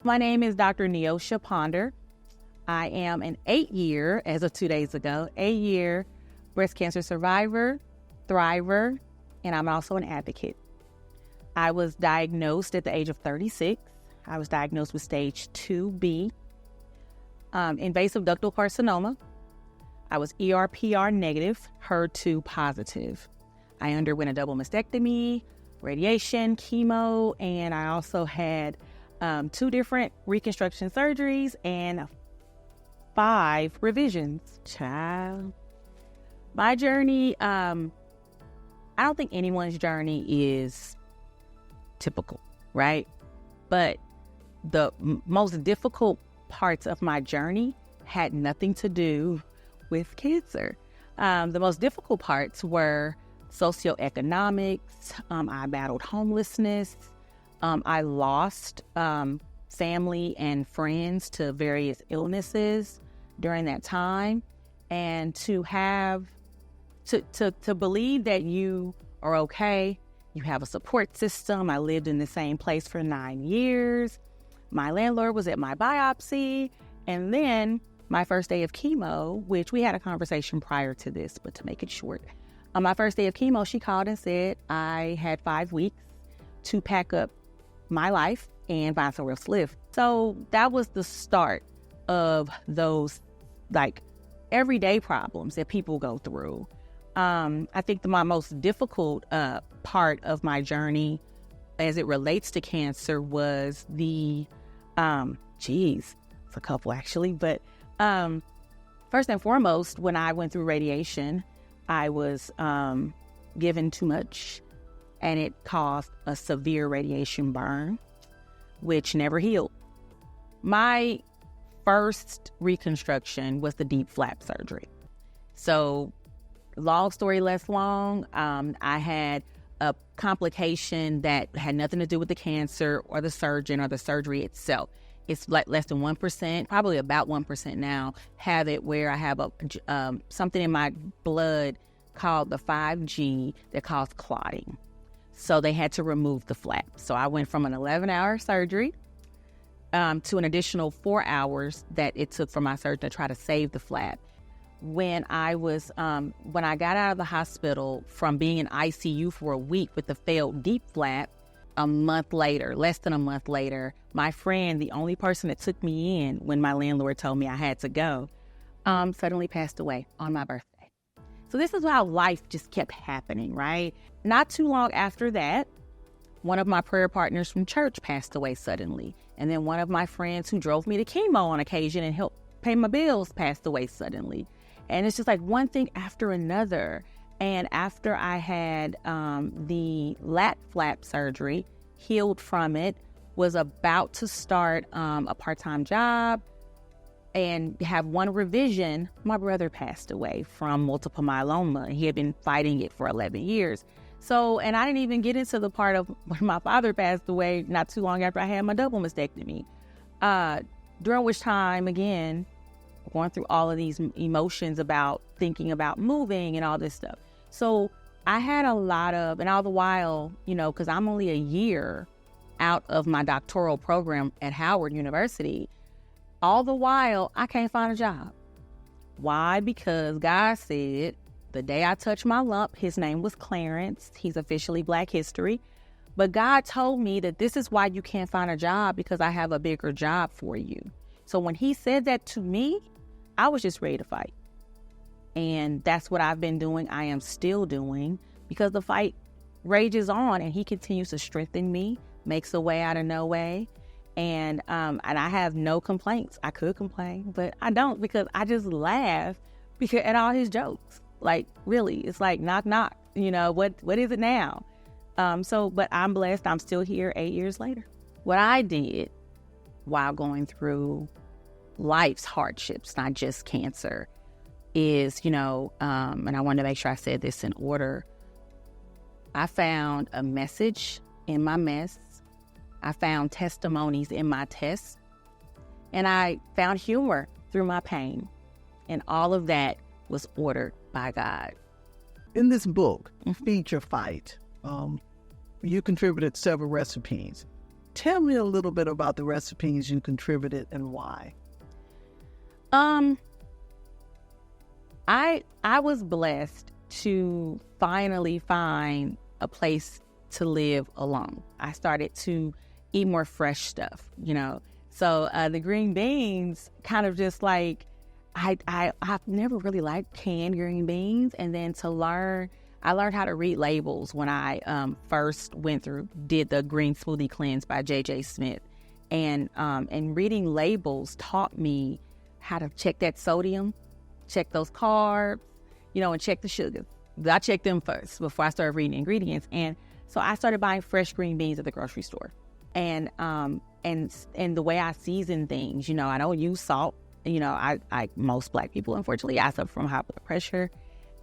My name is Dr. Neosho Ponder. I am an 8-year, as of 2 days ago, 8-year breast cancer survivor, thriver, and I'm also an advocate. I was diagnosed at the age of 36. I was diagnosed with stage 2B, invasive ductal carcinoma. I was ER/PR negative, HER2 positive. I underwent a double mastectomy, radiation, chemo, and I also had 2 different reconstruction surgeries and 5 revisions. Child. My journey, I don't think anyone's journey is typical, right? But the most difficult parts of my journey had nothing to do with cancer. The most difficult parts were socioeconomics. I battled homelessness. I lost family and friends to various illnesses during that time. And to have, to believe that you are okay, you have a support system. I lived in the same place for 9 years. My landlord was at my biopsy. And then my first day of chemo, which we had a conversation prior to this, but to make it short, on my first day of chemo, she called and said I had 5 weeks to pack up my life and find somewhere else to live. So that was the start of those like everyday problems that people go through. I think my most difficult part of my journey as it relates to cancer was the, it's a couple actually, but first and foremost, when I went through radiation, I was given too much, and it caused a severe radiation burn, which never healed. My first reconstruction was the deep flap surgery. So, long story less long, I had a complication that had nothing to do with the cancer or the surgeon or the surgery itself. It's like less than 1%, probably about 1% now, have it where I have something in my blood called the 5G that caused clotting. So they had to remove the flap. So I went from an 11-hour surgery to an additional 4 hours that it took for my surgeon to try to save the flap. When I got out of the hospital from being in ICU for a week with the failed deep flap, less than a month later, my friend, the only person that took me in when my landlord told me I had to go, suddenly passed away on my birthday. So this is how life just kept happening, right? Not too long after that, one of my prayer partners from church passed away suddenly. And then one of my friends who drove me to chemo on occasion and helped pay my bills passed away suddenly. And it's just like one thing after another. And after I had the lat flap surgery, healed from it, was about to start a part-time job and have one revision, my brother passed away from multiple myeloma. He had been fighting it for 11 years. So, and I didn't even get into the part of when my father passed away not too long after I had my double mastectomy, during which time, again, going through all of these emotions about thinking about moving and all this stuff. So I had a lot of, and all the while, because I'm only a year out of my doctoral program at Howard University, all the while, I can't find a job. Why? Because God said, the day I touched my lump, his name was Clarence. He's officially Black History. But God told me that this is why you can't find a job, because I have a bigger job for you. So when he said that to me, I was just ready to fight. And that's what I've been doing. I am still doing, because the fight rages on and he continues to strengthen me, makes a way out of no way. And I have no complaints. I could complain, but I don't, because I just laugh at all his jokes. Like, really, it's like knock, knock. What is it now? But I'm blessed. I'm still here 8 years later. What I did while going through life's hardships, not just cancer, is, and I wanted to make sure I said this in order. I found a message in my mess. I found testimonies in my tests, and I found humor through my pain. And all of that was ordered by God. In this book, Feed Your Fight, you contributed several recipes. Tell me a little bit about the recipes you contributed and why. I was blessed to finally find a place to live alone. I started to eat more fresh stuff, So the green beans kind of just like, I've never really liked canned green beans. And then I learned how to read labels when I first did the green smoothie cleanse by J.J. Smith. And reading labels taught me how to check that sodium, check those carbs, and check the sugars. I checked them first before I started reading ingredients. And so I started buying fresh green beans at the grocery store. And the way I season things, I don't use salt. Most Black people, unfortunately, I suffer from high blood pressure.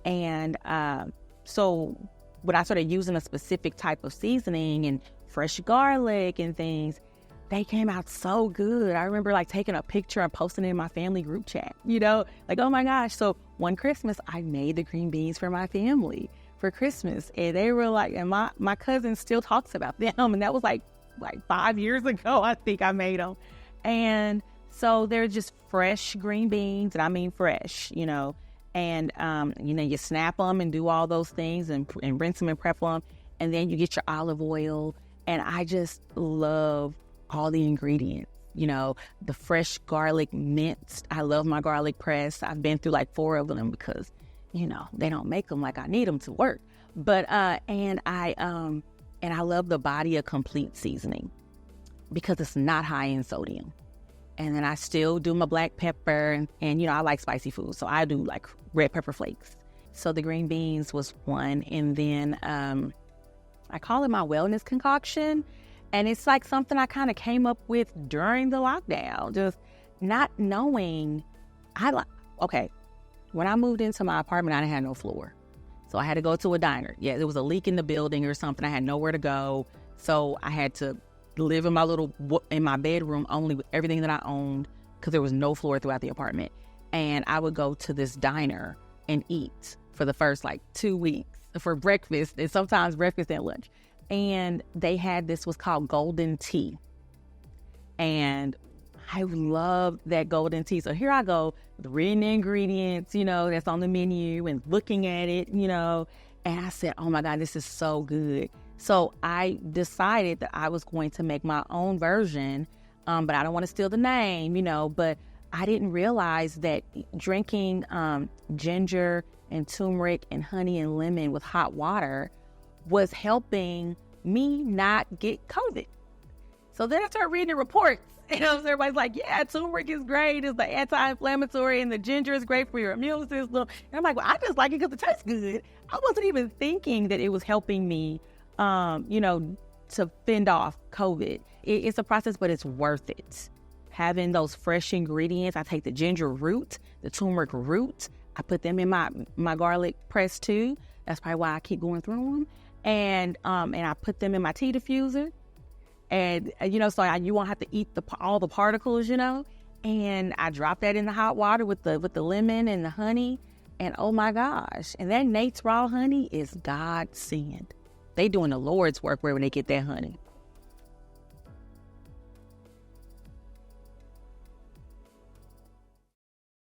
And so when I started using a specific type of seasoning and fresh garlic and things, they came out so good. I remember taking a picture and posting it in my family group chat, oh my gosh. So one Christmas, I made the green beans for my family for Christmas. And they were and my cousin still talks about them. And that was like 5 years ago, I think I made them. And so they're just fresh green beans, and I mean fresh, and, you snap them and do all those things and rinse them and prep them. And then you get your olive oil. And I just love all the ingredients, the fresh garlic minced. I love my garlic press. I've been through 4 of them because, they don't make them like I need them to work. But, and I love the Body of Complete seasoning because it's not high in sodium. And then I still do my black pepper and I like spicy food. So I do red pepper flakes. So the green beans was one. And then I call it my wellness concoction. And it's something I kind of came up with during the lockdown, just not knowing. When I moved into my apartment, I didn't have no floor. So I had to go to a diner. Yeah, there was a leak in the building or something. I had nowhere to go. So I had to live in my bedroom only with everything that I owned because there was no floor throughout the apartment. And I would go to this diner and eat for the first 2 weeks for breakfast and sometimes breakfast and lunch. And they had this was called golden tea. And I love that golden tea. So here I go, reading the ingredients, that's on the menu and looking at it, and I said, oh my God, this is so good. So I decided that I was going to make my own version, but I don't want to steal the name, but I didn't realize that drinking ginger and turmeric and honey and lemon with hot water was helping me not get COVID. So then I started reading the reports. So everybody's like, yeah, turmeric is great. It's the anti-inflammatory and the ginger is great for your immune system. And I'm like, well, I just like it because it tastes good. I wasn't even thinking that it was helping me, to fend off COVID. It's a process, but it's worth it. Having those fresh ingredients. I take the ginger root, the turmeric root. I put them in my garlic press too. That's probably why I keep going through them. And I put them in my tea diffuser. And, so you won't have to eat all the particles, And I drop that in the hot water with the lemon and the honey. And oh my gosh. And that Nate's Raw honey is godsend. They doing the Lord's work when they get that honey.